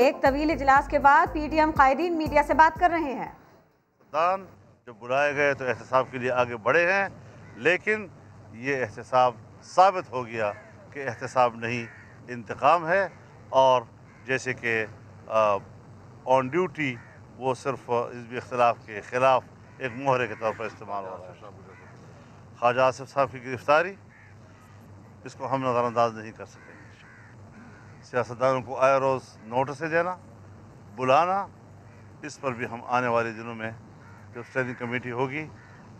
एक तवील इजलास के बाद पीडीएम कायदीन मीडिया से बात कर रहे हैं। सद्दान जो बुलाए गए तो एहतसाब के लिए आगे बढ़े हैं, लेकिन ये एहतसाब साबित हो गया कि एहतसाब नहीं इंतकाम है, और जैसे कि ऑन ड्यूटी वो सिर्फ हिज़्बी इख्तिलाफ के ख़िलाफ़ एक मोहरे के तौर पर इस्तेमाल हो रहा है। ख्वाजा आसिफ साहब की गिरफ़्तारी, इसको हम नज़रअंदाज नहीं कर सकेंगे। सियासतदानों को आए रोज़ नोटिस देना, बुलाना, इस पर भी हम आने वाले दिनों में जब स्टैंडिंग कमेटी होगी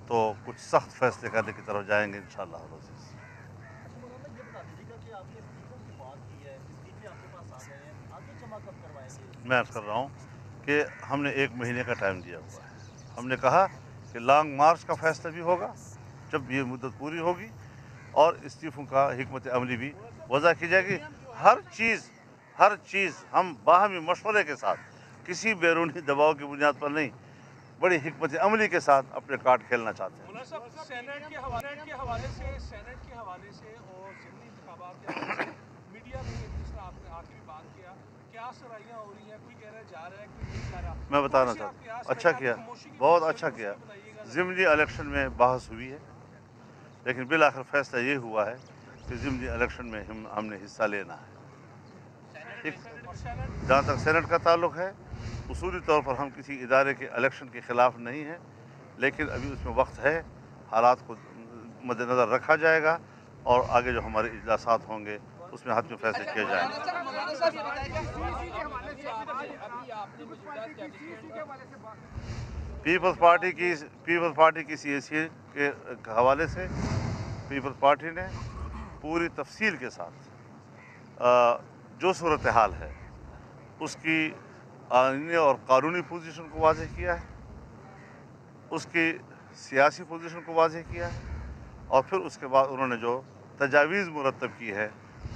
तो कुछ सख्त फैसले करने की तरफ जाएंगे इंशाअल्लाह। मैं अर्ज़ कर रहा हूँ कि हमने 1 महीने का टाइम दिया हुआ है। हमने कहा कि लॉन्ग मार्च का फैसला भी होगा जब ये मुद्दत पूरी होगी, और इस्तीफ़ों का हिकमत अमली भी वज़ा की जाएगी। हर चीज़ हम बाहमी मशवरे के साथ, किसी बैरूनी दबाव की बुनियाद पर नहीं, बड़ी हिकमत अमली के साथ अपने कार्ड खेलना चाहते हैं। सेनेट के हवाले से और ज़िमनी इंतखाबात के हवाले से मीडिया में जिस तरह आपने आखिरी बात किया, क्या सराहियां हो रही हैं, कोई कह रहा है जा रहा है, कोई नहीं जा रहा। मैं बताना चाहता हूँ, अच्छा किया, बहुत अच्छा किया। ज़िमनी इलेक्शन में बहस हुई है, लेकिन बिल आखिर फैसला ये हुआ है कि ज़िमनी इलेक्शन में हमने हिस्सा लेना है। जहाँ तक सेनेट का ताल्लुक़ है, उसूली तौर पर हम किसी इदारे के इलेक्शन के ख़िलाफ़ नहीं हैं, लेकिन अभी उसमें वक्त है, हालात को मद्देनज़र रखा जाएगा और आगे जो हमारे इजलासात होंगे उसमें हाथ में फैसले किए जाएंगे। पीपल्स पार्टी की CAC के हवाले से पीपल्स पार्टी ने पूरी तफसील के साथ जो सूरत हाल है उसकी आईनी और कानूनी पोजीशन को वाज़ेह किया है, उसकी सियासी पोजीशन को वाज़ेह किया है, और फिर उसके बाद उन्होंने जो तजावीज़ मुरतब की है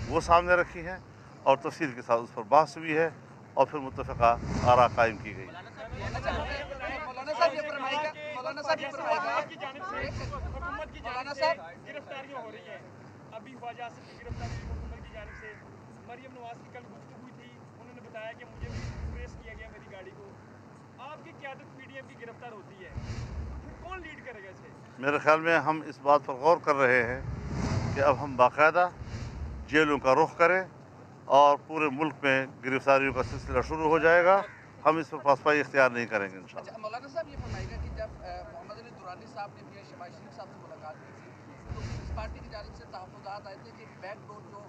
वो सामने रखी है, और तफसील के साथ उस पर बहस हुई है, और फिर मुत्तफ़िक़ा आरा कायम की गई। गिरफ्तारियां हो रही हैं, अभी ख्वाजा आसिफ की गिरफ्तारी हुकूमत की जानिब से, मरियम नवाज की कल गुफ्तगू हुई थी, उन्होंने बताया कि मुझे भी ट्रेस किया गया मेरी गाड़ी को। आपकी क़यादत पीडीएम की गिरफ्तार होती है, कौन लीड करेगा इसे? मेरे ख्याल में हम इस बात पर गौर कर रहे हैं कि अब हम बाकायदा जेलों का रुख करें और पूरे मुल्क में गिरफ्तारियों का सिलसिला शुरू हो जाएगा। हम इस पर पासपाई इख्तियार नहीं करेंगे इंशाअल्लाह। मौलाना साहब ये फरमाइएगा कि जब मोहम्मद अली दुरानी साहब ने मियां शहबाज शरीफ साहब से मुलाकात की थी तो इस पार्टी की जानिब से तहफ़्फ़ुज़ात आए थे कि बैकडोर जो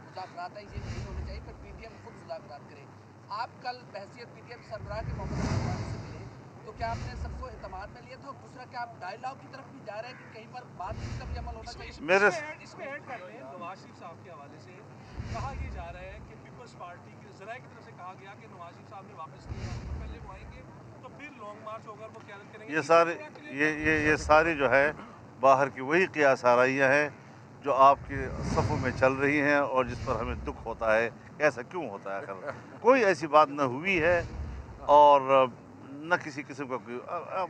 मुज़ाकरात है ये नहीं होने चाहिए, फिर पीडीएम खुद मुज़ाकरात करे। आप कल बहसियत पीडीएम सरबराह के मोहम्मद अली दुरानी से मिले, तो क्या आपने सबको एतमाद में लिया था, और दूसरा क्या आप डायलॉग की तरफ भी जा रहे हैं कि कहीं पर बातचीत का भी अमल होना चाहिए? इसमें ऐड कर लें, नवाज शरीफ साहब के हवाले से कहा ये जा रहा है कि पीपल्स पार्टी के ज़राए की तरफ से कहा गया कि नवाज शरीफ साहब ने वापस नहीं आने, तो पहले वो आएंगे तो फिर लॉन्ग मार्च होगा, वो क़यादत करेंगे। ये सारी जो है बाहर की वही क़ियास आराइयाँ हैं जो आपके सफ़ों में चल रही हैं और जिस पर हमें दुख होता है। ऐसा क्यों होता है? कोई ऐसी बात न हुई है और न किसी किस्म का कोई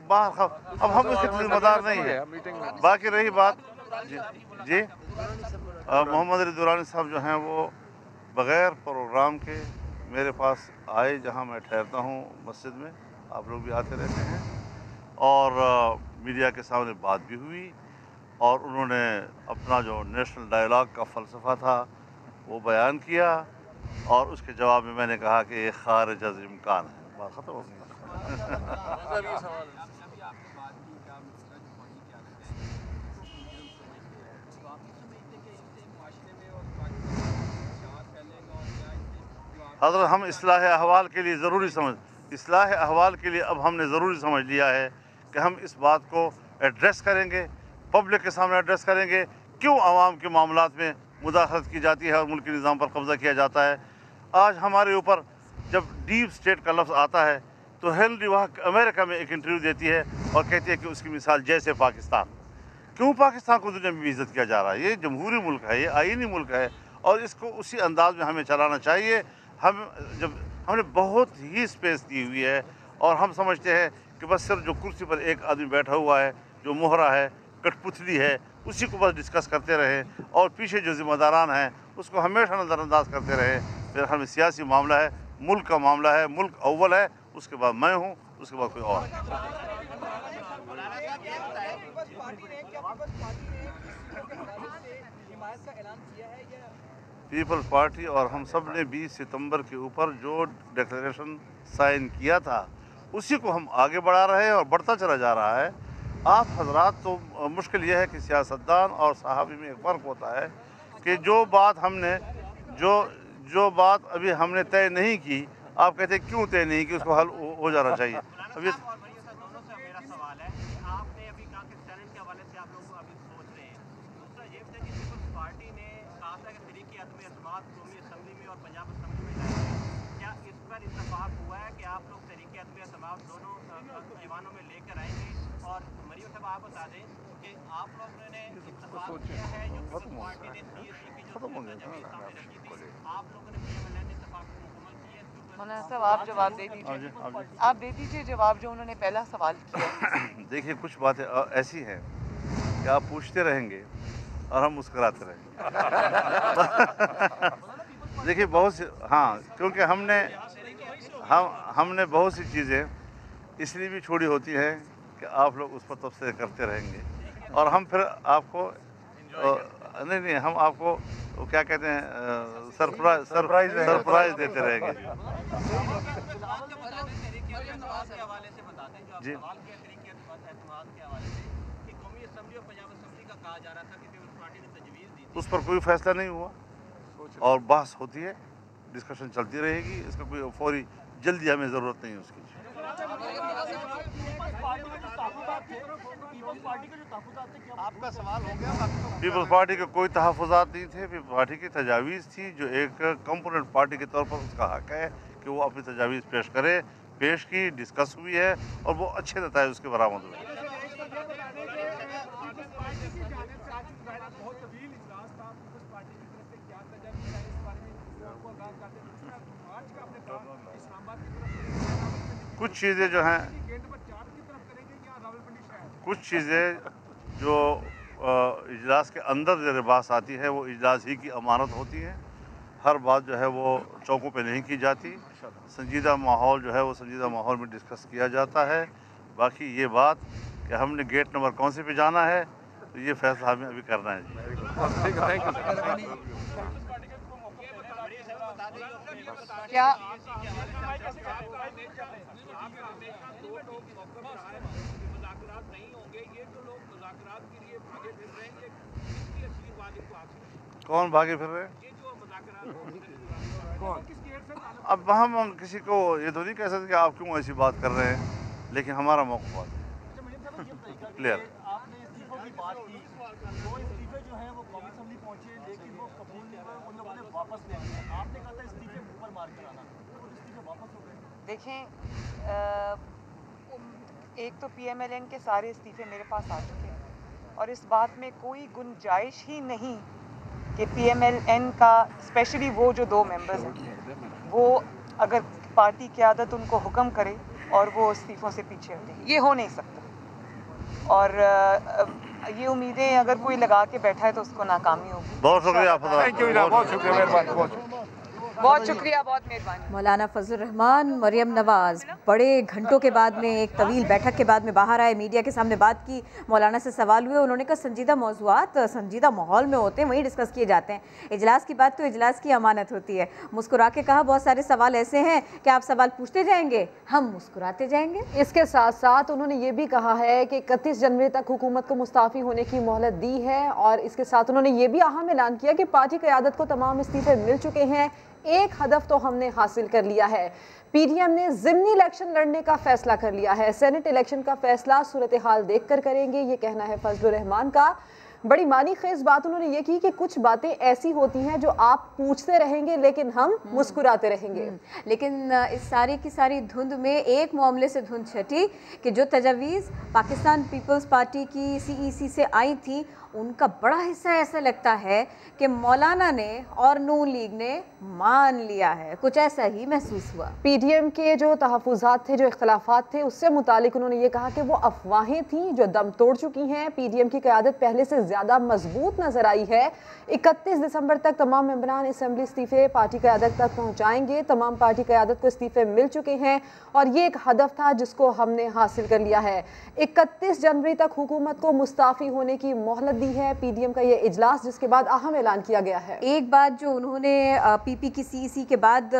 बाहर, अब हम इसके ज़िम्मेदार नहीं है। बाकी रही बात जी मोहम्मद अली दुरानी साहब जो हैं वो बग़ैर प्रोग्राम के मेरे पास आए, जहां मैं ठहरता हूं मस्जिद में, आप लोग भी आते रहते हैं, और मीडिया के सामने बात भी हुई, और उन्होंने अपना जो नेशनल डायलॉग का फ़लसफ़ा था वो बयान किया, और उसके जवाब में मैंने कहा कि ये ख़ारिज अज़ इम्कान है। बात ख़त्म हो गई। हज़रत हम इस्लाह अहवाल के लिए इस्लाह अहवाल के लिए अब हमने ज़रूरी समझ लिया है कि हम इस बात को एड्रेस करेंगे, पब्लिक के सामने एड्रेस करेंगे, क्यों आवाम के मामलात में मुदाखलत की जाती है और मुल्की निज़ाम पर कब्ज़ा किया जाता है। आज हमारे ऊपर जब डीप स्टेट का लफ्ज़ आता है तो हेनरी वहाँ अमेरिका में एक इंटरव्यू देती है और कहती है कि उसकी मिसाल जैसे पाकिस्तान। क्यों पाकिस्तान को दुनिया में बेइज्जत किया जा रहा है? ये जमहूरी मुल्क है, ये आईनी मुल्क है, और इसको उसी अंदाज में हमें चलाना चाहिए। हमने बहुत ही स्पेस दी हुई है, और हम समझते हैं कि बस सिर्फ जो कुर्सी पर एक आदमी बैठा हुआ है, जो मोहरा है, कठपुतली है, उसी को बस डिस्कस करते रहे, और पीछे जो ज़िम्मेदारान हैं उसको हमेशा नज़रअंदाज करते रहे। मेरे ख्याल में सियासी मामला है, मुल्क का मामला है, मुल्क अव्वल है, उसके बाद मैं हूँ, उसके बाद कोई और। पीपल्स पार्टी और हम सब ने 20 सितंबर के ऊपर जो डिक्लेरेशन साइन किया था उसी को हम आगे बढ़ा रहे हैं और बढ़ता चला जा रहा है। आप हजरात तो मुश्किल यह है कि सियासतदान और सहाबी में एक फ़र्क होता है कि जो बात अभी हमने तय नहीं की, आप कहते क्यों तय नहीं की, उसको हल हो जाना चाहिए। अभी और मरियम साहब आप बता दें कि आप लोगों ने इत्तेफाक किया है जो पार्टी ने सीएसी की जो तजवीज़ सामने रखी थी, आप लोगों ने पीएमएल इत्तेफाक को मुकम्मल किया है। मौलाना साहब आप जवाब दे दीजिए, आप दे दीजिए जवाब जो उन्होंने पहला सवाल किया। देखिए, कुछ बातें ऐसी हैं कि आप पूछते रहेंगे और हम मुस्कुराते रहेंगे। देखिए बहुत सी, हाँ, क्योंकि हमने बहुत सी चीज़ें इसलिए भी छोड़ी होती है कि आप लोग उस पर तबसरे करते रहेंगे और हम फिर आपको नहीं हम आपको क्या कहते हैं सरप्राइज देते रहेंगे। जी, उस पर कोई फैसला नहीं हुआ और बहस होती है, डिस्कशन चलती रहेगी, इसका कोई फौरी जल्दी हमें ज़रूरत नहीं है उसकी। आपका सवाल हो गया। पीपल्स पार्टी के कोई तहफ़्फ़ुज़ात नहीं थे, पीपल्स पार्टी की तजावीज़ थी जो एक कंपोनेंट पार्टी के तौर पर उसका हक है कि वो अपनी तजावीज़ पेश करे, पेश की, डिस्कस हुई है और वो अच्छे नताइज उसके बरामद हुए। कुछ चीज़ें जो हैं, कुछ चीज़ें जो इजलास के अंदर ज़ेर बहस आती है वो इजलास ही की अमानत होती है। हर बात जो है वो चौकों पे नहीं की जाती। संजीदा माहौल जो है वो संजीदा माहौल में डिस्कस किया जाता है। बाकी ये बात कि हमने गेट नंबर कौन से पे जाना है तो ये फैसला हमें अभी करना है। जी, क्या कौन भागे फिर रहे हैं? अब हम किसी को ये तो नहीं कह सकते कि आप क्यों ऐसी बात कर रहे हैं, लेकिन हमारा मौक़िफ़ है क्लियर। आपने इस्तीफों की बात की, वो इस्तीफे जो हैं वो कौमी असेंबली पहुंचे लेकिन वो कबूल नहीं हुए, उन लोगों ने वापस ले लिया। आपने कहा था इस्तीफे ऊपर मार कर आना, तो इस्तीफे वापस हो गए। देखें, एक तो पीएमएलएन के सारे इस्तीफे मेरे पास आ चुके हैं और इस बात में कोई गुंजाइश ही नहीं कि पीएमएलएन का स्पेशली वो जो 2 मेंबर्स हैं वो अगर पार्टी क़यादत उनको हुक्म करे और वो इस्तीफ़ों से पीछे हटें, ये हो नहीं सकता। और ये उम्मीदें अगर कोई लगा के बैठा है तो उसको नाकामी होगी। बहुत शुक्रिया, बहुत शुक्रिया, बहुत मेहरबानी। मौलाना फजलुर रहमान, मरियम नवाज़ बड़े घंटों के बाद में, एक तवील बैठक के बाद में बाहर आए, मीडिया के सामने बात की, मौलाना से सवाल हुए। उन्होंने कहा संजीदा मौज़ूआत संजीदा माहौल में होते हैं, वहीं डिस्कस किए जाते हैं। इजलास की बात तो इजलास की अमानत होती है। मुस्कुरा के कहा बहुत सारे सवाल ऐसे हैं कि आप सवाल पूछते जाएंगे, हम मुस्कुराते जाएंगे। इसके साथ साथ उन्होंने ये भी कहा है कि 31 जनवरी तक हुकूमत को मुस्ताफ़ी होने की मोहलत दी है और इसके साथ उन्होंने ये भी अहम ऐलान किया कि पार्टी क़यादत को तमाम इस्तीफे मिल चुके हैं, एक हदफ तो हमने हासिल कर लिया है। पीडीएम ने ज़िमनी इलेक्शन लड़ने का फैसला कर लिया है। सेनेट इलेक्शन का फैसला सूरत हाल देखकर करेंगे, ये कहना है फजलुर रहमान का। बड़ी मानी खेज बात उन्होंने ये की कि कुछ बातें ऐसी होती हैं जो आप पूछते रहेंगे लेकिन हम मुस्कुराते रहेंगे। लेकिन इस सारी की सारी धुंध में एक मामले से धुंध छटी कि जो तजावीज़ पाकिस्तान पीपल्स पार्टी की सीईसी से आई थी उनका बड़ा हिस्सा ऐसा लगता है कि मौलाना ने और नून लीग ने मान लिया है, कुछ ऐसा ही महसूस हुआ। पीडीएम के जो तहफ़्फ़ुज़ात थे, जो इख्तलाफात थे, उससे मुतालिक उन्होंने ये कहा कि वो अफवाहें थीं जो दम तोड़ चुकी हैं। पीडीएम की क़यादत पहले से ज़्यादा मजबूत नजर आई है। 31 दिसंबर तक तमाम मेंबरान असेंबली इस्तीफे पार्टी क़यादत तक पहुँचाएंगे। तमाम पार्टी क़यादत को इस्तीफे मिल चुके हैं और ये एक हदफ था जिसको हमने हासिल कर लिया है। 31 जनवरी तक हुकूमत को मुस्ताफ़ी होने की मोहलत दी है PDM का ये इजलास, जिसके बाद अहम ऐलान किया गया है। एक बात जो उन्होंने PP की CEC के बाद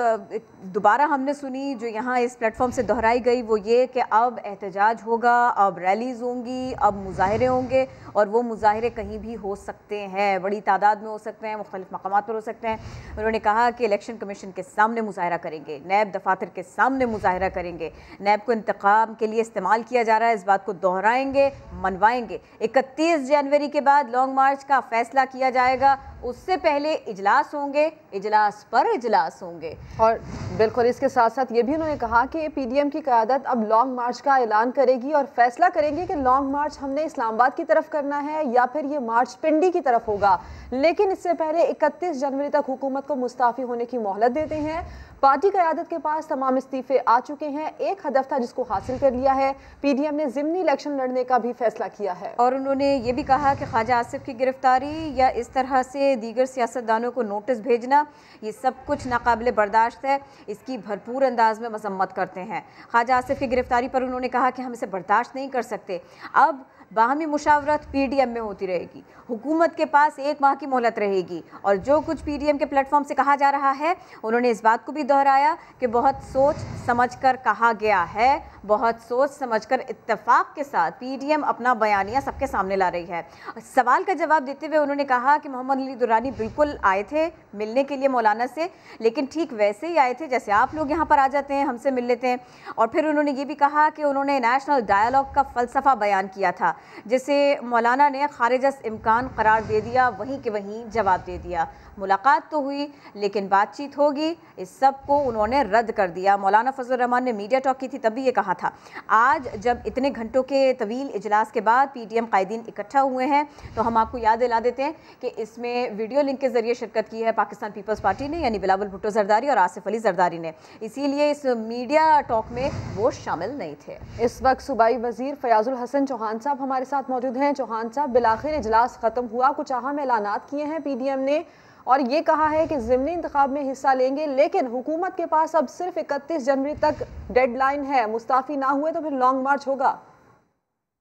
दोबारा हमने सुनी, जो यहाँ इस प्लेटफॉर्म से दोहराई गई, वो ये कि अब एहतजाज होगा, अब रैलीज होंगी, अब मुजाहरे होंगे और वो मुजाहरे कहीं भी हो सकते हैं, बड़ी तादाद में हो सकते हैं, मुख्तलिफ मकामात पर हो सकते हैं। उन्होंने कहा कि इलेक्शन कमीशन के सामने मुजाहरा करेंगे, नैब दफातर के सामने मुजाहरा करेंगे, नैब को इंतकाम के लिए इस्तेमाल किया जा रहा है, इस बात को दोहराएंगे, मनवाएंगे। 31 जनवरी के बाद लॉन्ग मार्च का फैसला किया जाएगा, उससे पहले इजलास होंगे, इजलास पर इजलास होंगे। और बिल्कुल इसके साथ साथ ये भी उन्होंने कहा कि PDM की क़यादत अब लॉन्ग मार्च का ऐलान करेगी और फैसला करेंगे कि लॉन्ग मार्च हमने इस्लामाबाद की तरफ करना है या फिर ये मार्च पिंडी की तरफ होगा। लेकिन इससे पहले 31 जनवरी तक हुकूमत को मुस्ताफ़ी होने की मोहलत देते हैं। पार्टी क़यादत के पास तमाम इस्तीफे आ चुके हैं। एक हदफ था जिसको हासिल कर लिया है। PDM ने ज़िमनी इलेक्शन लड़ने का भी फैसला किया है और उन्होंने ये भी कहा कि ख्वाजा आसिफ की गिरफ्तारी या इस तरह से दीगर सियासतदानों को नोटिस भेजना, ये सब कुछ नाकाबिले बर्दाश्त है, इसकी भरपूर अंदाज में मजम्मत करते हैं। ख्वाजा आसिफ की गिरफ्तारी पर उन्होंने कहा कि हम इसे बर्दाश्त नहीं कर सकते। अब बाहमी मुशावरत PDM में होती रहेगी, हुकूमत के पास 1 माह की मोहलत रहेगी और जो कुछ PDM के प्लेटफॉर्म से कहा जा रहा है, उन्होंने इस बात को भी दोहराया कि बहुत सोच समझकर कहा गया है, बहुत सोच समझकर इत्तेफाक के साथ PDM अपना बयानिया सबके सामने ला रही है। सवाल का जवाब देते हुए उन्होंने कहा कि मोहम्मद अली दुरानी बिल्कुल आए थे मिलने के लिए मौलाना से, लेकिन ठीक वैसे ही आए थे जैसे आप लोग यहाँ पर आ जाते हैं, हमसे मिल लेते हैं। और फिर उन्होंने ये भी कहा कि उन्होंने नेशनल डायलॉग का फ़लसफ़ा बयान किया था, जिसे मौलाना ने खारिज इम्कान करार दे दिया, वहीं के वहीं जवाब दे दिया। मुलाकात तो हुई लेकिन बातचीत होगी, इस सब को उन्होंने रद्द कर दिया। मौलाना फजलुर रहमान ने मीडिया टॉक की थी, तब भी ये कहा था। आज जब इतने घंटों के तवील इजलास के बाद PDM कायदीन इकट्ठा हुए हैं, तो हम आपको याद दिला देते हैं कि इसमें वीडियो लिंक के जरिए शिरकत की है पाकिस्तान पीपल्स पार्टी ने, यानी बिलावल भुट्टो जरदारी और आसिफ अली जरदारी ने, इसीलिए इस मीडिया टॉक में वो शामिल नहीं थे। इस वक्त सूबाई वजीर फयाजुल हसन चौहान साहब हमारे साथ मौजूद हैं। चौहान साहब, बिलाखिर इजलास ख़त्म हुआ, कुछ अहम ऐलानात किए हैं PDM ने और ये कहा है कि ज़िमनी इंतखाब में हिस्सा लेंगे, लेकिन हुकूमत के पास अब सिर्फ 31 जनवरी तक डेडलाइन है, मुस्ताफ़ी ना हुए तो फिर लॉन्ग मार्च होगा।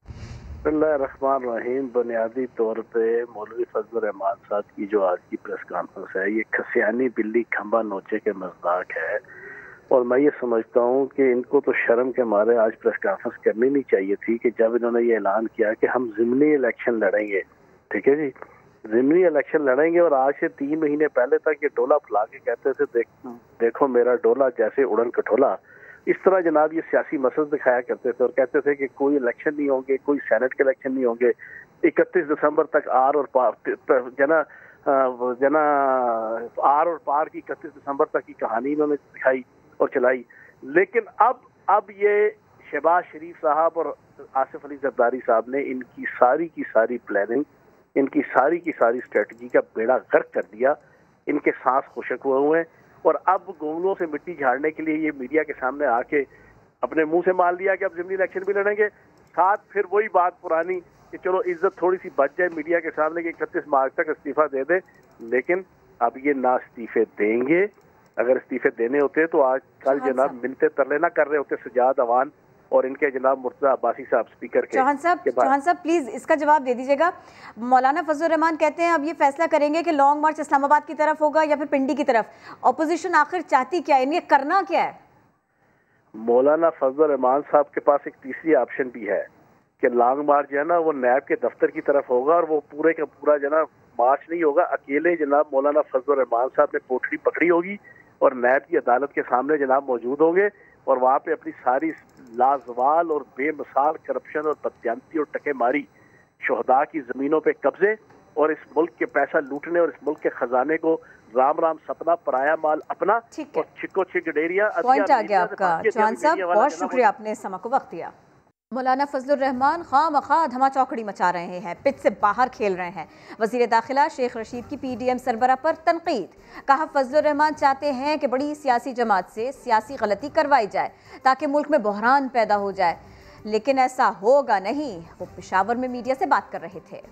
बिस्मिल्लाहिर्रहमानिर्रहीम। बुनियादी तौर पे मौलवी फजलुर रहमान साहब की जो आज की प्रेस कॉन्फ्रेंस है, ये खसियानी बिल्ली खंबा नोचे के मज़ाक है और मैं ये समझता हूँ कि इनको तो शर्म के मारे आज प्रेस कॉन्फ्रेंस करनी नहीं चाहिए थी कि जब इन्होंने ये ऐलान किया कि हम ज़िमनी इलेक्शन लड़ेंगे, ठीक है जी, ज़िमनी इलेक्शन लड़ेंगे, और आज से 3 महीने पहले तक ये डोला फुला के कहते थे देखो मेरा डोला जैसे उड़न कठोला। इस तरह जनाब ये सियासी मसद दिखाया करते थे और कहते थे कि कोई इलेक्शन नहीं होंगे, कोई सेनेट के इलेक्शन नहीं होंगे। 31 दिसंबर तक आर और पार की 31 दिसंबर तक की कहानी इन्होंने दिखाई और चलाई। लेकिन अब ये शहबाज शरीफ साहब और आसिफ अली जरदारी साहब ने इनकी सारी की सारी प्लानिंग, इनकी सारी की सारी स्ट्रेटजी का बेड़ा गर्क कर दिया। इनके सांस खुशक हुए हैं और अब गोंगलों से मिट्टी झाड़ने के लिए ये मीडिया के सामने आके अपने मुंह से मान लिया कि अब ज़िमनी इलेक्शन भी लड़ेंगे। साथ फिर वही बात पुरानी कि चलो इज्जत थोड़ी सी बच जाए मीडिया के सामने कि 31 मार्च तक इस्तीफा दे दे, लेकिन अब ये ना इस्तीफे देंगे। अगर इस्तीफे देने होते तो आज कल जनाब मिलते तरले ना कर रहे होते सजाद अवान और इनके जनाब मुर्तज़ा अब्बासी साहब स्पीकर के। चौहान साहब प्लीज इसका जवाब दे दीजिएगा। मौलाना फजलुर रहमान कहते हैं अब ये फैसला करेंगे कि लॉन्ग मार्च इस्लामाबाद की तरफ होगा या फिर पिंडी की तरफ। अपोजिशन आखिर चाहती क्या है, इन्हें करना क्या है? मौलाना फजलुर रहमान साहब के पास एक तीसरी ऑप्शन भी है कि लॉन्ग मार्च जो है ना वो नैब के दफ्तर की तरफ होगा और वो पूरे का पूरा जनाब मार्च नहीं होगा, अकेले जनाब मौलाना फजलुर रहमान साहब ने कोठरी पकड़ी होगी और नैब की अदालत के सामने जनाब मौजूद होंगे और वहाँ पे अपनी सारी लाजवाल और बेमिसाल करप्शन और बदयांती और टकेमारी, शहदा की ज़मीनों पे कब्जे और इस मुल्क के पैसा लूटने और इस मुल्क के खजाने को राम राम सपना पराया माल अपना और छिको छिक डेरिया। पॉइंट आ गया आपका चौहान साहब, बहुत शुक्रिया आपने इस समय को वक्त दिया। मौलाना फजलुर रहमान खामखा धमा चौकड़ी मचा रहे हैं, पिच से बाहर खेल रहे हैं। वज़ीर दाखिला शेख रशीद की PDM सरबरा पर तनकीद, कहा फजलुर रहमान चाहते हैं कि बड़ी सियासी जमात से सियासी गलती करवाई जाए ताकि मुल्क में बहरान पैदा हो जाए, लेकिन ऐसा होगा नहीं। वो पेशावर में मीडिया से बात कर रहे थे।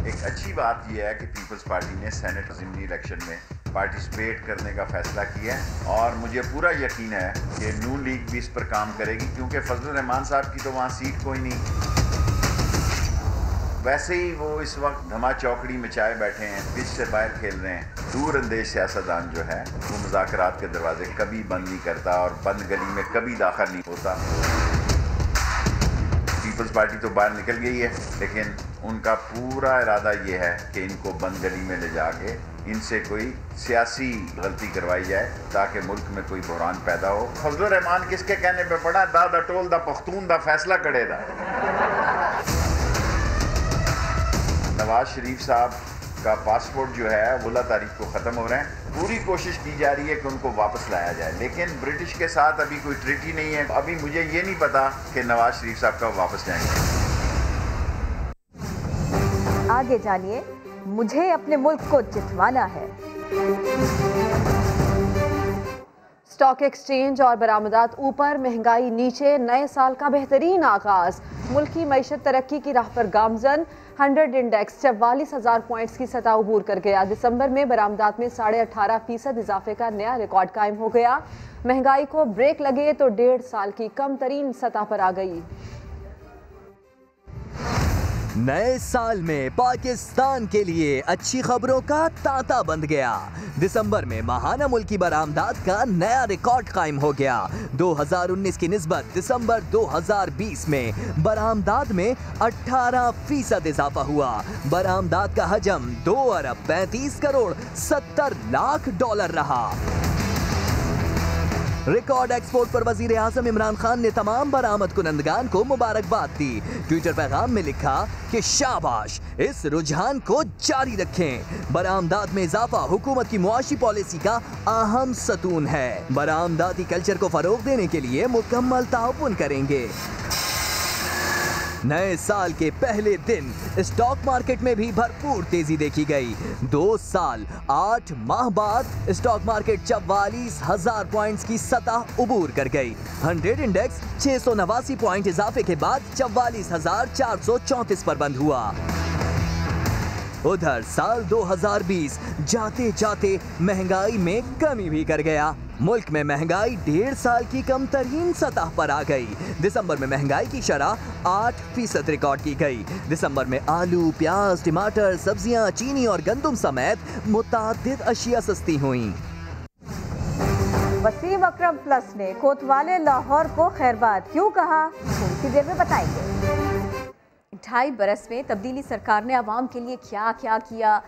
एक अच्छी बात यह है कि पीपल्स पार्टी ने सेनेट असेंबली इलेक्शन में पार्टिसिपेट करने का फैसला किया है और मुझे पूरा यकीन है कि नून लीग भी इस पर काम करेगी, क्योंकि फजलुर रहमान साहब की तो वहाँ सीट कोई नहीं। वैसे ही वो इस वक्त धमा चौकड़ी मचाए बैठे हैं, पिच से बाहर खेल रहे हैं। दूर अंदेश सियासतदान जो है वो मुज़ाकरात के दरवाजे कभी बंद नहीं करता और बंद गली में कभी दाखिल नहीं होता। पीपल्स पार्टी तो बाहर निकल गई है, लेकिन उनका पूरा इरादा ये है कि इनको बंद गली में ले जाके इनसे कोई सियासी गलती करवाई जाए ताकि मुल्क में कोई बहरान पैदा हो। फजलुर रहमान किसके कहने पे पड़ा, दा टोल दा पख्तून दा फैसला करेगा। नवाज शरीफ साहब का पासपोर्ट जो है 16 तारीख को ख़त्म हो रहे हैं। पूरी कोशिश की जा रही है कि उनको वापस लाया जाए, लेकिन ब्रिटिश के साथ अभी कोई ट्रीटी नहीं है। अभी मुझे ये नहीं पता कि नवाज शरीफ साहब कब वापस जाएंगे। आगे जानिए, मुझे अपने मुल्क को जितवाना है। स्टॉक एक्सचेंज और बरामदात ऊपर, महंगाई नीचे, नए साल का बेहतरीन आगाज। मुल्क की मईशत तरक्की की राह पर गामजन। 100 इंडेक्स 44,000 पॉइंट्स की सतह अबूर कर गया। दिसंबर में बरामदात में 18.5% इजाफे का नया रिकॉर्ड कायम हो गया। महंगाई को ब्रेक लगे तो 1.5 साल की कम तरीन सतह पर आ गई। नए साल में पाकिस्तान के लिए अच्छी खबरों का तांता बंध गया। दिसंबर में माहाना मुल्की बरामदात का नया रिकॉर्ड कायम हो गया। 2019 की निस्बत दिसंबर 2020 में बरामदात में 18% इजाफा हुआ। बरामदात का हजम 2 अरब 35 करोड़ 70 लाख डॉलर रहा। रिकॉर्ड एक्सपोर्ट पर वजीर आजम इमरान खान ने तमाम बरामद कुनंदगान को मुबारकबाद दी। ट्विटर पैगाम में लिखा कि शाबाश, इस रुझान को जारी रखें। बरामदात में इजाफा हुकूमत की मुआशी पॉलिसी का अहम सतून है। बरामदाती कल्चर को फरोग देने के लिए मुकम्मल ताउन करेंगे। नए साल के पहले दिन स्टॉक मार्केट में भी भरपूर तेजी देखी गई। 2 साल 8 माह बाद स्टॉक मार्केट 44,000 पॉइंट्स की सतह उबूर कर गई। 100 इंडेक्स 689 पॉइंट इजाफे के बाद 44,434 पर बंद हुआ। उधर साल 2020 जाते जाते महंगाई में कमी भी कर गया। मुल्क में महंगाई 1.5 साल की कम तरीन सतह पर आ गई। दिसंबर में महंगाई की शरह 8% रिकॉर्ड की गई। दिसंबर में आलू, प्याज, टमाटर, सब्जियां, चीनी और गंदम समेत मुतादिद अशिया सस्ती हुई। वसीम अकरम प्लस ने कोतवाले लाहौर को खैरबाद क्यों कहा, थोड़ी देर में बताएंगे। 2.5 बरस में तब्दीली सरकार ने आवाम के लिए क्या क्या किया,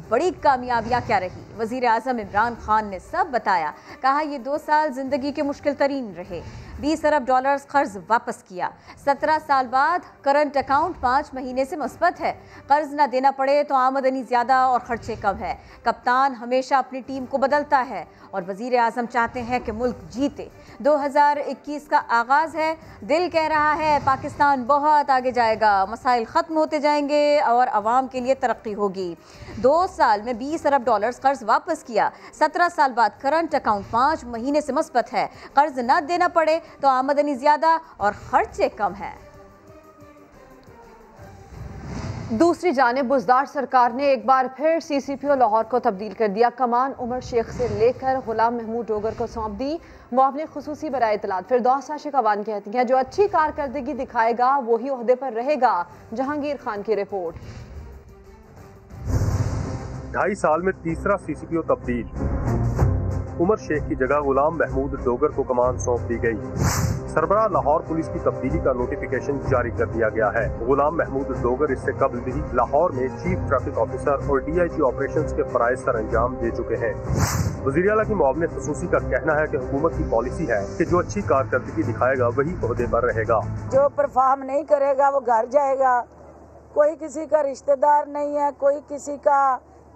बड़ी कामयाबियां क्या रही, वजीर आजम इमरान खान ने सब बताया। कहा ये 2 साल जिंदगी के मुश्किल तरीन रहे। 20 अरब डॉलर्स कर्ज वापस किया। 17 साल बाद करंट अकाउंट 5 महीने से मुस्बत है। कर्ज ना देना पड़े तो आमदनी ज़्यादा और खर्चे कम है। कप्तान हमेशा अपनी टीम को बदलता है और वजीर आजम चाहते हैं कि मुल्क जीते। 2021 का आगाज़ है। दिल कह रहा है पाकिस्तान बहुत आगे जाएगा, मसाइल ख़त्म होते जाएंगे और आवाम के लिए तरक्की होगी। 2 साल में 20 अरब डॉलर्स कर्ज वापस किया। 17 साल बाद करंट अकाउंट 5 महीने से मुस्बत है। कर्ज न देना पड़े तो आमदनी ज़्यादा और खर्चे कम है। दूसरी जानिब बुज़दार सरकार ने एक बार फिर CCPO लाहौर को तब्दील कर दिया। कमान उमर शेख से लेकर गुलाम महमूद डोगर को सौंप दी। मुआवने खुसूसी बराए इतलात फिरदौस आशिकवान कहती हैं जो अच्छी कारकर्दगी दिखाएगा वही ओहदे पर रहेगा। जहांगीर खान की रिपोर्ट। 2.5 साल में तीसरा CCPO तब्दील। उमर शेख की जगह गुलाम महमूद डोगर को कमान सौंप दी गई। सरबराह लाहौर पुलिस की तब्दीली का नोटिफिकेशन जारी कर दिया गया है। गुलाम महमूद डोगर इससे कबल भी लाहौर में चीफ ट्रैफिक ऑफिसर और DIG ऑपरेशंस के फराइज सर अंजाम दे चुके हैं। वज़ीर आला की मुआवने खुसूसी का कहना है कि हुकूमत की पॉलिसी है कि जो अच्छी कारकर्दगी दिखाएगा वही ओहदे पर रहेगा। जो परफॉर्म नहीं करेगा वो घर जाएगा। कोई किसी का रिश्तेदार नहीं है, कोई किसी का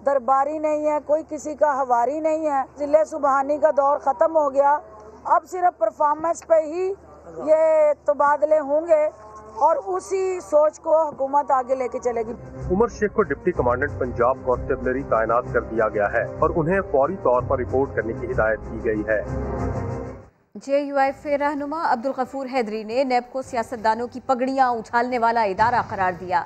दरबारी नहीं है, कोई किसी का हवारी नहीं है। जिले सुबहानी का दौर खत्म हो गया। अब सिर्फ परफॉर्मेंस पे ही ये तबादले होंगे और उसी सोच को हुकूमत आगे लेके चलेगी। उमर शेख को डिप्टी कमांडेंट पंजाब कॉन्स्टेबलरी तैनात कर दिया गया है और उन्हें फौरी तौर पर रिपोर्ट करने की हिदायत की गई है। JUIF रहनुमा अब्दुल गफूर हैदरी ने नेब को सियासतदानों की पगड़ियां उछालने वाला इदारा करार दिया।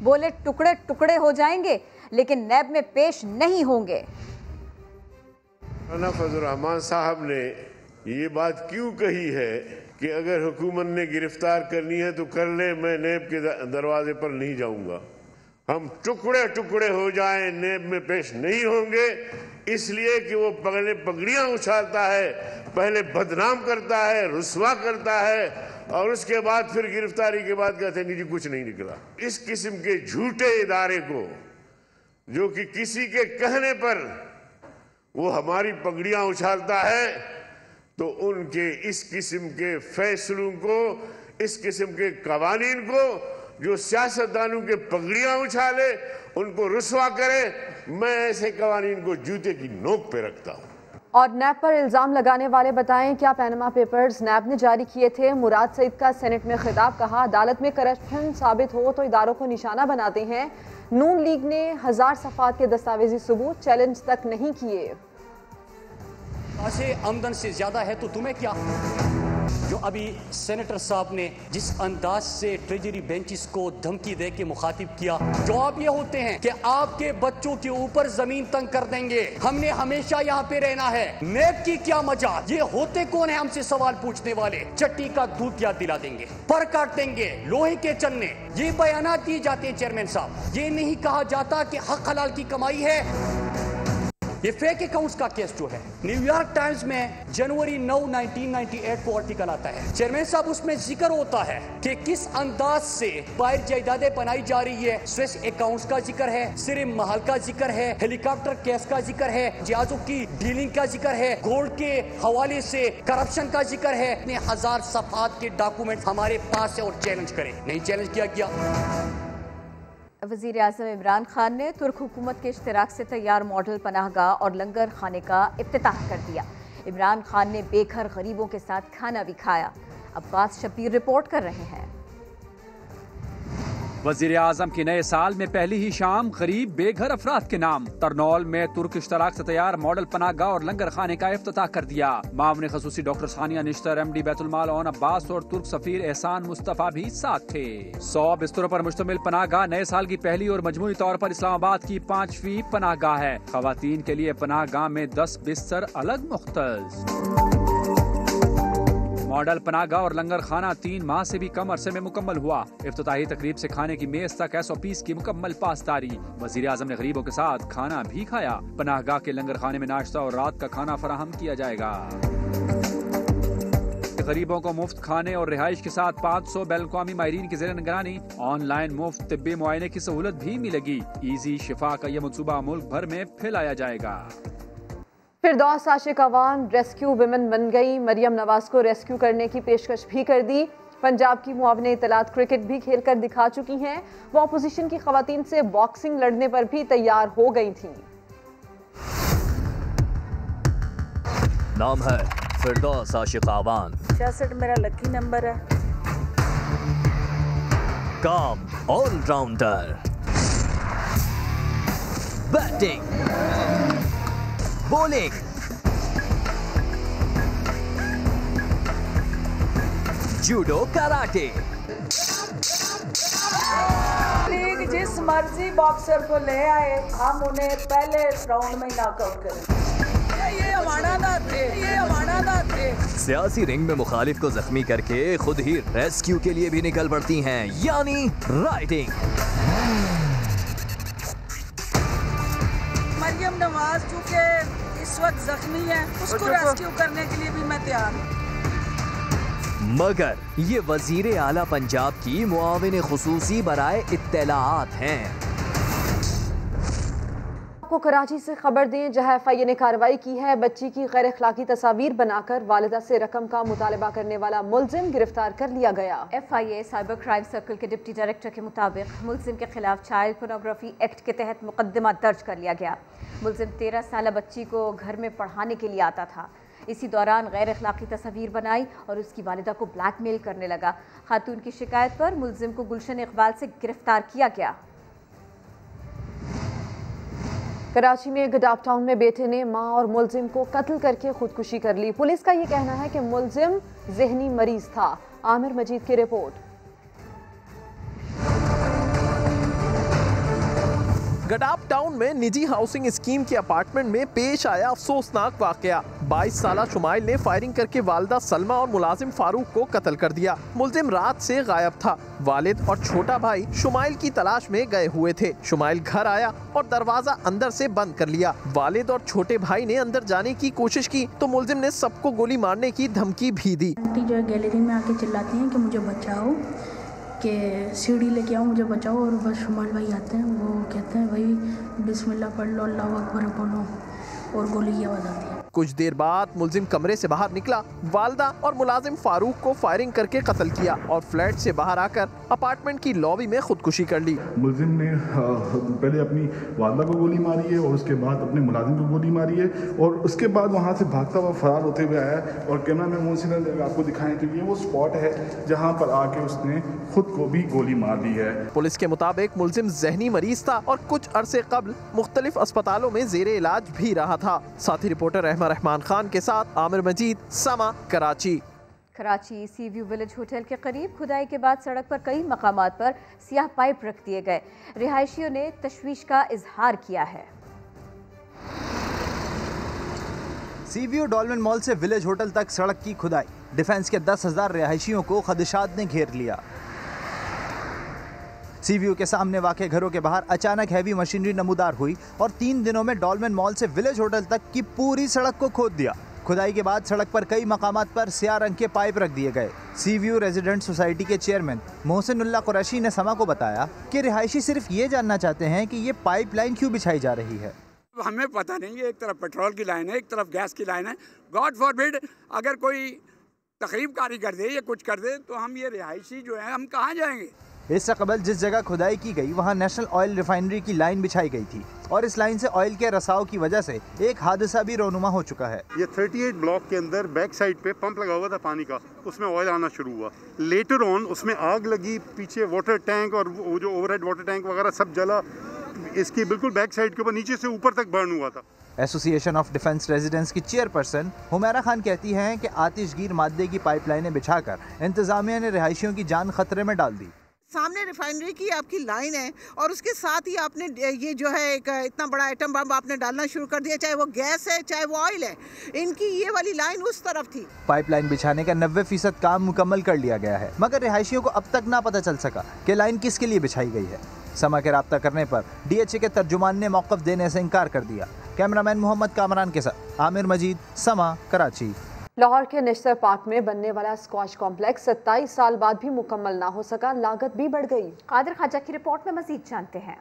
बोले टुकड़े टुकड़े हो जाएंगे लेकिन नैब में पेश नहीं होंगे। राना फजल रहमान साहब ने ये बात क्यों कही है कि अगर हुकूमत ने गिरफ्तार करनी है तो कर ले, मैं नैब के दरवाजे पर नहीं जाऊंगा। हम टुकड़े टुकड़े हो जाएं, नैब में पेश नहीं होंगे, इसलिए कि वो पहले पगड़ियां उछालता है, पहले बदनाम करता है, रुस्वा करता है और उसके बाद फिर गिरफ्तारी के बाद कहते हैं कि जी कुछ नहीं निकला। इस किस्म के झूठे इदारे को, जो कि किसी के कहने पर वो हमारी पगड़ियां उछालता है, तो उनके इस किस्म के फैसलों को, इस किस्म के कवानीन को, जो सियासतदानों के पगड़ियां उछाले, उनको रुस्वा करे, मैं ऐसे कवानीन को जूते की नोक पे रखता हूं। और नैब पर इल्जाम लगाने वाले बताएं क्या पैनामा पेपर्स नैब ने जारी किए थे। मुराद सईद का सेनेट में खिताब, कहा अदालत में करप्शन साबित हो तो इदारों को निशाना बनाते हैं। नून लीग ने 1000 सफ़ात के दस्तावेजी सबूत चैलेंज तक नहीं किए। आमदन से ज्यादा है तो तुम्हें क्या। जो अभी सेनेटर साहब ने जिस अंदाज से ट्रेजरी बेंचेस को धमकी दे के मुखातिब किया, जवाब ये होते हैं कि आपके बच्चों के ऊपर जमीन तंग कर देंगे, हमने हमेशा यहाँ पे रहना है, नैब की क्या मजाल। ये होते कौन है हमसे सवाल पूछने वाले। चट्टी का दूध याद दिला देंगे, पर काट देंगे, लोहे के चन्ने, ये बयानात दिए जाते हैं चेयरमैन साहब। ये नहीं कहा जाता कि हक हलाल की कमाई है। ये फेक अकाउंट्स का केस जो है, न्यूयॉर्क टाइम्स में जनवरी 9, 1998 को आर्टिकल आता है चेयरमैन साहब, उसमें जिक्र होता है कि किस अंदाज से बाहर जायदादें बनाई जा रही है। स्विस अकाउंट्स का जिक्र है, सिर्फ महल का जिक्र है, हेलीकॉप्टर केस का जिक्र है, जहाजों की डीलिंग का जिक्र है, गोल्ड के हवाले से करप्शन का जिक्र है। 1000 सफ़ात के डॉक्यूमेंट हमारे पास है और चैलेंज करें, नहीं चैलेंज किया गया। वज़ीर आज़म इमरान खान ने तुर्क हुकूमत के इश्तिराक से तैयार मॉडल पनाहगाह और लंगर खाने का इफ्तिताह कर दिया। इमरान खान ने बेघर गरीबों के साथ खाना भी खाया। अब्बास शबीर रिपोर्ट कर रहे हैं। वज़ीर आज़म के नए साल में पहली ही शाम गरीब बेघर अफराद के नाम तरनौल में तुर्क इश्तराक से तैयार मॉडल पनाहगाह और लंगर खाने का इफ्तिताह कर दिया। मामले खसूसी डॉक्टर सानिया निश्तर, MD बैतुल माल ओन अब्बास और तुर्क सफीर एहसान मुस्तफ़ा भी साथ थे। 100 बिस्तरों पर मुश्तमिल पनाहगाह नए साल की पहली और मजमूई तौर पर इस्लामाबाद की 5वीं पनाहगाह है। खवातीन के लिए पनाहगाह में 10 बिस्तर अलग मुख्तस। मॉडल पनाहगाह और लंगर खाना 3 माह से भी कम अरसे में मुकम्मल हुआ। इफ्तिताही तकरीब से खाने की मेज तक SOPs की मुकम्मल पासदारी। वज़ीर आज़म ने गरीबों के साथ खाना भी खाया। पनाहगाह के लंगर खाने में नाश्ता और रात का खाना फराहम किया जाएगा। गरीबों को मुफ्त खाने और रिहाइश के साथ 500 बैनुल-अक़वामी माहिरीन की ज़ेर निगरानी ऑनलाइन मुफ्त तिब्बी मुआयने की सहूलत भी मिलेगी। ईजी शिफा का यह मनसूबा मुल्क भर में फैलाया जाएगा। फिरदौस आशिक अवान रेस्क्यू विमेन बन गई। मरियम नवाज को रेस्क्यू करने की पेशकश भी कर दी। पंजाब की मुआविन इत्तलात क्रिकेट भी खेलकर दिखा चुकी हैं। वो अपोजिशन की खवातीन से बॉक्सिंग लड़ने पर भी तैयार हो गई थी। नाम है फिरदौस आशिक अवान। 66 मेरा लकी नंबर है। काम allrounder, batting, bowling, judo, karate. League जिस मर्जी बॉक्सर को ले आए, हम उन्हें पहले राउंड में नॉकआउट करें। ये हमारा ना थे, ये हमारा ना थे। सियासी रिंग में मुखालिफ को जख्मी करके खुद ही रेस्क्यू के लिए भी निकल पड़ती हैं, यानी राइटिंग। मरियम नवाज चूँकि इस वक्त जख्मी है, उसको रेस्क्यू करने के लिए भी मैं तैयार हूँ। मगर ये वजीर आला पंजाब की मुआविन खुसूसी बराए इत्तलाआत हैं। आपको कराची से खबर दें, जहां FIA ने कार्रवाई की है। बच्ची की गैर अखलाकी तस्वीर बनाकर वालिदा से रकम का मुतालबा करने वाला मुलजिम गिरफ्तार कर लिया गया। FIA साइबर क्राइम सर्कल के डिप्टी डायरेक्टर के मुताबिक मुलजिम के खिलाफ चाइल्ड पोर्नोग्राफी एक्ट के तहत मुकदमा दर्ज कर लिया गया। मुलजिम 13 साल बच्ची को घर में पढ़ाने के लिए आता था। इसी दौरान गैर अखलाकी तस्वीर बनाई और उसकी वालिदा को ब्लैकमेल करने लगा। खातून की शिकायत पर मुलजिम को गुलशन इकबाल से गिरफ्तार किया गया। कराची में गडाप टाउन में बेटे ने मां और मुलजिम को कत्ल करके खुदकुशी कर ली। पुलिस का ये कहना है कि मुलजिम ज़हनी मरीज था। आमिर मजीद की रिपोर्ट। गडाप टाउन में निजी हाउसिंग स्कीम के अपार्टमेंट में पेश आया अफसोसनाक वाकया। 22 साला शुमाइल ने फायरिंग करके वालिदा सलमा और मुलाजिम फारूक को कत्ल कर दिया। मुलजिम रात से गायब था। वालिद और छोटा भाई शुमाइल की तलाश में गए हुए थे। शुमाइल घर आया और दरवाजा अंदर से बंद कर लिया। वालिद और छोटे भाई ने अंदर जाने की कोशिश की तो मुलजिम ने सबको गोली मारने की धमकी भी दी। आंटी जो है गैलरी में आके चिल्लाती हैं कि मुझे बचाओ, कि सीढ़ी लेके आओ, मुझे बचाओ। और बस शुमाइल भाई आते हैं, वो कहते हैं भाई बिस्मिल्लाह पढ़ लो, अल्लाहु अकबर बोलो, और गोली की आवाज़ आती है। कुछ देर बाद मुलजिम कमरे से बाहर निकला, वालिदा और मुलाजिम फारूक को फायरिंग करके कत्ल किया और फ्लैट से बाहर आकर अपार्टमेंट की लॉबी में खुदकुशी कर ली। मुलजिम ने पहले अपनी वालिदा को गोली मारी है और उसके बाद अपने मुलाजिम को गोली मारी है और उसके बाद वहाँ से भागता हुआ फरार होते हुए आया है। और कैमरा में मोहसिन आपको दिखाएं तो ये वो स्पॉट है जहाँ पर आके उसने खुद को भी गोली मार दी है। पुलिस के मुताबिक मुलजिम जहनी मरीज था और कुछ अरसे कबल मुख्तलिफ अस्पतालों में जेरे इलाज भी रहा था। साथी रिपोर्टर रहमान खान के साथ आमिर मजीद, समा, कराची। कराची सी व्यू विलेज होटल के करीब खुदाई के बाद सड़क पर कई मकामात पर सियाह पाइप रख दिए गए। रिहायशियों ने तशवीश का इजहार किया है। सी व्यू डॉल्मेन मॉल से विलेज होटल तक सड़क की खुदाई, डिफेंस के 10,000 रिहायशियों को खदशात ने घेर लिया। सी व्यू के सामने वाक़े घरों के बाहर अचानक हैवी मशीनरी नमूदार हुई और 3 दिनों में डॉल्मेन मॉल से विलेज होटल तक की पूरी सड़क को खोद दिया। खुदाई के बाद सड़क पर कई मकामात पर स्याह रंग के पाइप रख दिए गए। सी व्यू रेजिडेंट सोसाइटी के चेयरमैन मोहसिनुल्लाह कुरैशी ने समा को बताया कि रिहायशी सिर्फ ये जानना चाहते हैं कि ये पाइपलाइन क्यों बिछाई जा रही है। हमें पता नहीं है, एक तरफ पेट्रोल की लाइन है, एक तरफ गैस की लाइन है। गॉड फॉरबिड अगर कोई तकरीबकारी कर दे या कुछ कर दे तो हम ये रिहायशी जो है हम कहाँ जाएंगे। इससे कबल जिस जगह खुदाई की गई वहां नेशनल ऑयल रिफाइनरी की लाइन बिछाई गई थी और इस लाइन से ऑयल के रसाव की वजह से एक हादसा भी रोनुमा हो चुका है। ये 38 ब्लॉक के अंदर बैक साइड पे पंप लगा हुआ था पानी का, उसमें ऑयल आना शुरू हुआ। लेटर ऑन उसमें आग लगी, पीछे वाटर टैंक और वो जो ओवरहेड वाटर टैंक वगैरह सब जला। इसकी बिल्कुल बैक साइड के ऊपर नीचे से ऊपर तक बर्न हुआ था। एसोसिएशन ऑफ डिफेंस रेजिडेंट्स की चेयरपर्सन हुमैरा खान कहती हैं कि आतिशगीर मादे की पाइपलाइनें बिछाकर इंतजामिया ने रिहायशियों की जान खतरे में डाल दी। सामने रिफाइनरी की आपकी लाइन है और उसके साथ ही आपने ये जो है एक इतना बड़ा एटम बम आपने डालना शुरू कर दिया, चाहे वो गैस है चाहे वो ऑयल है। इनकी ये वाली लाइन उस तरफ थी। पाइपलाइन बिछाने का 90% काम मुकम्मल कर लिया गया है, मगर रिहायशियों को अब तक ना पता चल सका कि लाइन किसके लिए बिछाई गई है। समा के राब्ता करने पर DHA के तर्जुमान ने मौक़िफ़ देने से इनकार कर दिया। कैमरामैन मोहम्मद कामरान के साथ आमिर मजीद, समा, कराची। लाहौर के नेशनल पार्क में बनने वाला स्क्वॉश कॉम्प्लेक्स 27 साल बाद भी मुकम्मल ना हो सका, लागत भी बढ़ गई। कादिर ख्वाजा की रिपोर्ट में मजीद जानते हैं।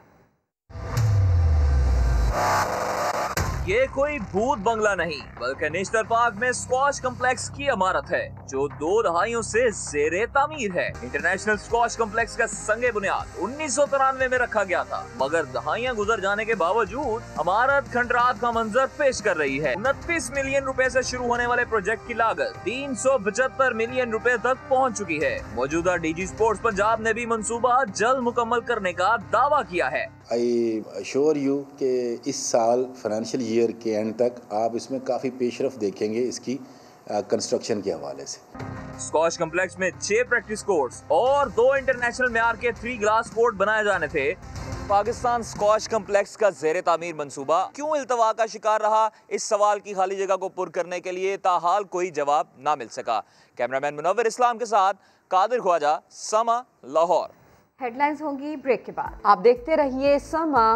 ये कोई भूत बंगला नहीं बल्कि नेशनल पार्क में स्क्वॉश कॉम्प्लेक्स की इमारत है जो 2 दहाइयों से ज़ेरे तामीर है। इंटरनेशनल स्क्वॉश कॉम्प्लेक्स का संगे बुनियाद 1993 में रखा गया था, मगर दहाइयां गुजर जाने के बावजूद इमारत खंडरात का मंजर पेश कर रही है। 29 मिलियन रुपए से शुरू होने वाले प्रोजेक्ट की लागत 375 मिलियन रुपए तक पहुँच चुकी है। मौजूदा DG स्पोर्ट्स पंजाब ने भी मंसूबा जल्द मुकम्मल करने का दावा किया है। आई अश्योर यू कि इस साल फाइनेंशियल ईयर के एंड तक आप इसमें काफ़ी पेशरफ देखेंगे इसकी कंस्ट्रक्शन के हवाले से। स्क्वॉश कॉम्प्लेक्स में 6 प्रैक्टिस कोर्ट्स और 2 इंटरनेशनल मेयार के 3 ग्लास कोर्ट बनाए जाने थे। पाकिस्तान स्क्वॉश कॉम्प्लेक्स का ज़ेरे तामीर मंसूबा क्यों इल्तवा का शिकार रहा, इस सवाल की खाली जगह को पुर करने के लिए ताहाल कोई जवाब ना मिल सका। कैमरामैन मुनव्वर इस्लाम के साथ कादिर ख्वाजा, समा, लाहौर। हेडलाइंस होंगी ब्रेक के बाद। आप देखते रहिए समा।